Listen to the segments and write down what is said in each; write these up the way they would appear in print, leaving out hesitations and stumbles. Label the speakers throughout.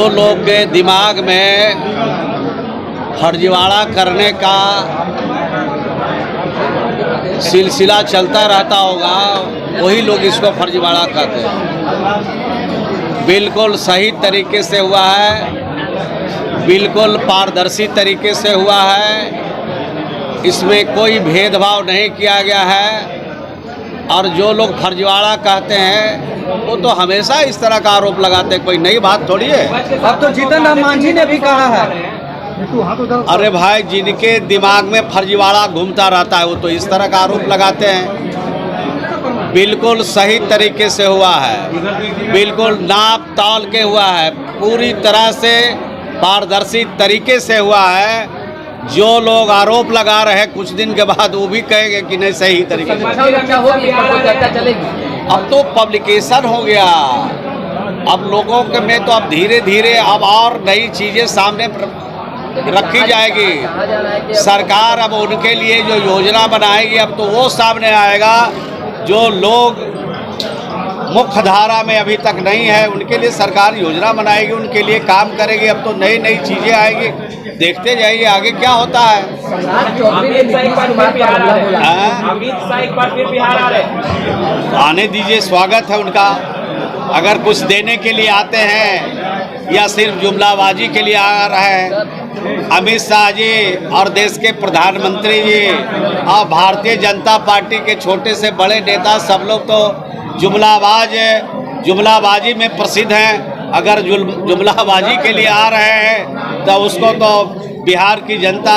Speaker 1: जो लोग के दिमाग में फर्जीवाड़ा करने का सिलसिला चलता रहता होगा, वही लोग इसको फर्जीवाड़ा कहते हैं। बिल्कुल सही तरीके से हुआ है, बिल्कुल पारदर्शी तरीके से हुआ है, इसमें कोई भेदभाव नहीं किया गया है। और जो लोग फर्जीवाड़ा कहते हैं वो तो हमेशा इस तरह का आरोप लगाते हैं, कोई नई बात थोड़ी है।
Speaker 2: अब तो जीतन राम मांझी ने भी कहा है।
Speaker 1: अरे भाई, जिनके दिमाग में फर्जीवाड़ा घूमता रहता है वो तो इस तरह का आरोप लगाते हैं। बिल्कुल सही तरीके से हुआ है, बिल्कुल नाप तौल के हुआ है, पूरी तरह से पारदर्शी तरीके से हुआ है। जो लोग आरोप लगा रहे हैं कुछ दिन के बाद वो भी कहेंगे कि नहीं सही तरीके से। अब तो पब्लिकेशन हो गया, अब लोगों के में तो अब धीरे धीरे अब और नई चीज़ें सामने रखी जाएगी। सरकार अब उनके लिए जो योजना बनाएगी अब तो वो सामने आएगा। जो लोग मुख्य धारा में अभी तक नहीं है उनके लिए सरकार योजना बनाएगी, उनके लिए काम करेगी। अब तो नई नई चीज़ें आएगी, देखते जाइए आगे क्या होता है। आने दीजिए, स्वागत है उनका। अगर कुछ देने के लिए आते हैं या सिर्फ जुमलाबाजी के लिए आ रहे हैं, अमित शाह जी और देश के प्रधानमंत्री जी और भारतीय जनता पार्टी के छोटे से बड़े नेता सब लोग तो जुमलाबाजी में प्रसिद्ध हैं। अगर जुमलाबाजी के लिए आ रहे हैं तो उसको तो बिहार की जनता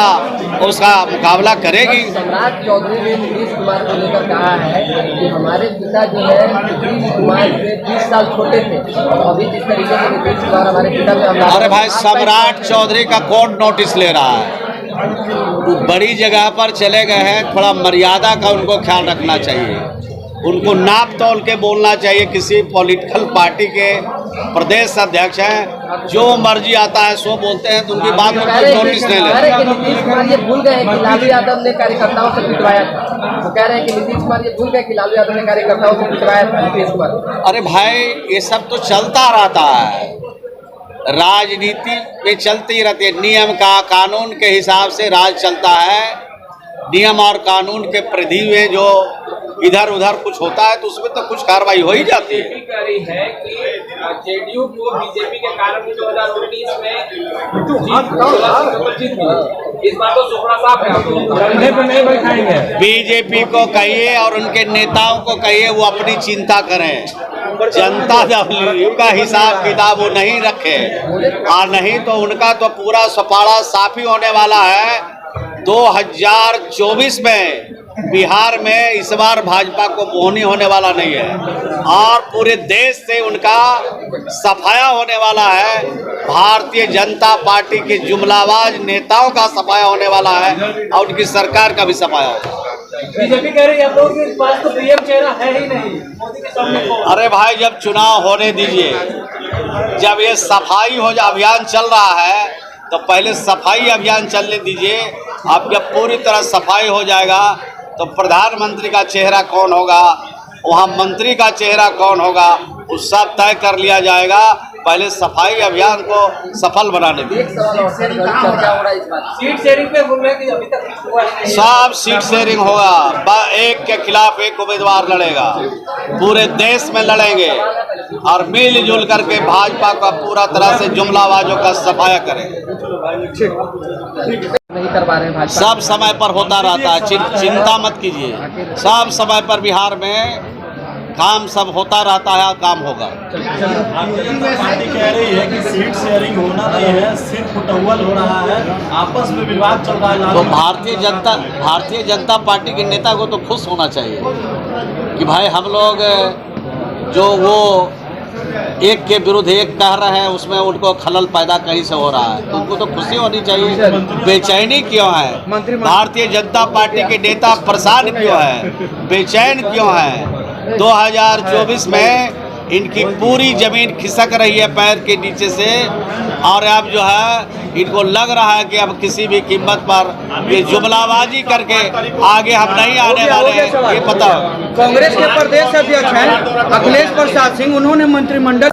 Speaker 1: उसका मुकाबला करेगी।
Speaker 3: सम्राट चौधरी ने नीतीश कुमार को लेकर कहा है कि हमारे पिता जो है नीतीश कुमार से 20 साल छोटे थे, अभी जिस तरीके से नीतीश कुमार हमारे पिता पे हमला। अरे
Speaker 1: भाई, सम्राट चौधरी का कौन नोटिस ले रहा है? बड़ी जगह पर चले गए हैं, थोड़ा मर्यादा का उनको ख्याल रखना चाहिए। उनको नाप तोल के बोलना चाहिए। किसी पॉलिटिकल पार्टी के प्रदेश अध्यक्ष हैं, जो मर्जी आता है सो बोलते हैं, तो उनकी बात में कोई नोटिस नहीं लेते।
Speaker 3: नीतीश कुमार ये भूल गए कि लालू यादव ने कार्यकर्ताओं से पिटवाया था। वो कह रहे हैं कि नीतीश कुमार ये भूल गए कि लालू यादव ने कार्यकर्ताओं से पिटवाया था नीतीश कुमार।
Speaker 1: अरे भाई, ये सब तो चलता रहता है, राजनीति में चलती रहती है। नियम का कानून के हिसाब से राज चलता है। नियम और कानून के परिधि में जो इधर उधर कुछ होता है तो उसमें तो कुछ कार्रवाई हो ही जाती है।
Speaker 4: कह रही है कि जेडीयू को बीजेपी के कारण 2019 में इस बात को सुपड़ा साफ है।
Speaker 1: बीजेपी को कहिए और उनके नेताओं को कहिए वो अपनी चिंता करें। जनता दल का हिसाब किताब वो नहीं रखे, और नहीं तो उनका तो पूरा सपाड़ा साफ ही होने वाला है। 2024 में बिहार में इस बार भाजपा को मोहनी होने वाला नहीं है, और पूरे देश से उनका सफाया होने वाला है। भारतीय जनता पार्टी के जुमलाबाज नेताओं का सफाया होने वाला है और उनकी सरकार का भी सफाया होगा।
Speaker 4: बीजेपी कह रही है आप लोगों के पास तो पीएम चेहरा है ही नहीं मोदी के सामने।
Speaker 1: अरे भाई, जब चुनाव होने दीजिए, जब ये सफाई हो अभियान चल रहा है तो पहले सफाई अभियान चलने दीजिए। अब जब पूरी तरह सफाई हो जाएगा तो प्रधानमंत्री का चेहरा कौन होगा, वहाँ मंत्री का चेहरा कौन होगा, वो सब तय कर लिया जाएगा। पहले सफाई अभियान को सफल बनाने में
Speaker 4: सीट शेयरिंग पे बोल रहे हैं कि अभी तक
Speaker 1: सब सीट शेयरिंग होगा। एक के खिलाफ एक उम्मीदवार लड़ेगा, पूरे देश में लड़ेंगे और मिलजुल करके भाजपा का पूरा तरह से जुमलाबाजों का सफाया करेंगे।
Speaker 3: नहीं करवा रहे हैं,
Speaker 1: सब समय पर होता रहता है, चिंता मत कीजिए। सब समय पर बिहार में काम सब होता रहता है, काम होगा।
Speaker 5: पार्टी कह रही है कि सीट शेयरिंग होना नहीं है, सिर्फ फुटबॉल हो रहा है, आपस में विवाद चल रहा है।
Speaker 1: तो भारतीय जनता पार्टी के नेता को तो खुश होना चाहिए कि भाई हम लोग जो वो एक के विरुद्ध एक कह रहे हैं उसमें उनको खलल पैदा कहीं से हो रहा है, तो उनको तो खुशी होनी चाहिए। बेचैनी क्यों है? भारतीय जनता पार्टी के नेता परेशान क्यों है, बेचैन क्यों है? 2024 में इनकी पूरी जमीन खिसक रही है पैर के नीचे से, और अब जो है इनको लग रहा है कि अब किसी भी कीमत पर ये जुमलाबाजी करके आगे हम नहीं आने वाले हैं, ये पता हो।
Speaker 2: कांग्रेस के प्रदेश अध्यक्ष हैं अखिलेश प्रसाद सिंह, उन्होंने मंत्रिमंडल